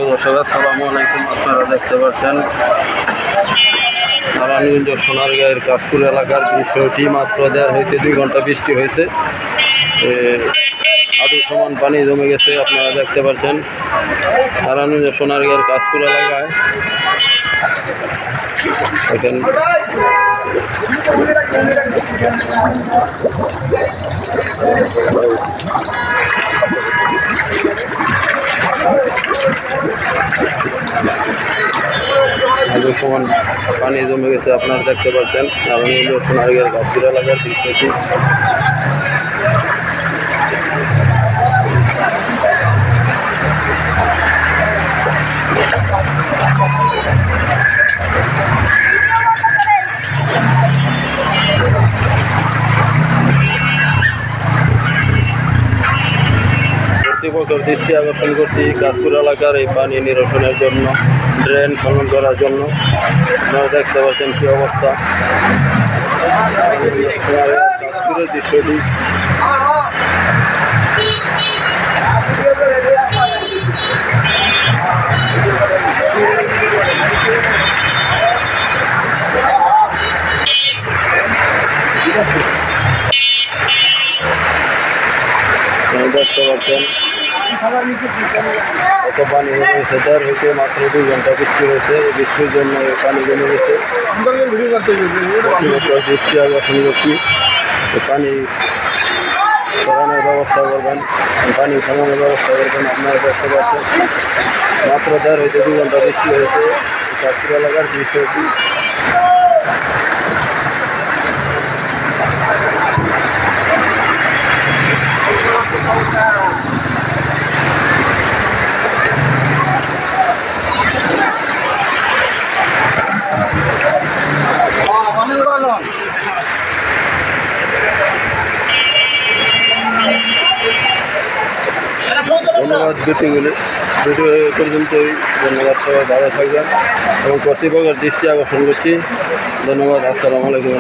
দর্শক আসসালামু আলাইকুম। আপনারা দেখতে পাচ্ছেন নারায়ণগঞ্জ সোনারগাঁয়ের কাশপুর এলাকার দৃশ্যটি মাত্র দেওয়া হয়েছে। 2 ঘন্টা বৃষ্টি হয়েছে, আদু সমান পানি জমে গেছে। আপনারা দেখতে পাচ্ছেন নারায়ণগঞ্জ সোনারগাঁয়ের কাশপুর এলাকায় দেখেন আদু সমান পানি জমে গেছে। আপনারা দেখতে পাচ্ছেন নারায়ণগঞ্জ সোনারগাঁয়ের কাশপুর এলাকার দৃশ্যটি। কর্তৃপক্ষের দৃষ্টি আকর্ষণ করছি কাশপুর এলাকার এই পানি নিরসনের জন্য, ড্রেন খনন করার জন্য। আপনারা দেখতে পাচ্ছেন কি অবস্থা কাশপুরের দৃশ্যটি। দেখতে পাচ্ছেন কত পানি হয়েছে। তার হইতে মাত্র 2 ঘন্টা বৃষ্টি হয়েছে। এই বৃষ্টির জন্য পানি জমে গেছে। দৃষ্টি আকর্ষণ করছি পানি সরানোর ব্যবস্থা করবেন, পানি থামানোর ব্যবস্থা করবেন। আপনারা দেখতে পাচ্ছেন মাত্র তার হইতে 2 ঘন্টা বৃষ্টি হয়েছে। কাশপুর এলাকার দৃশ্যটি। ধন্যবাদ। ভিডিও পর্যন্তই। ধন্যবাদ, সবাই ভালো থাকবেন এবং কর্তৃপক্ষের দৃষ্টি আকর্ষণ করছি। ধন্যবাদ। আসসালামু আলাইকুম।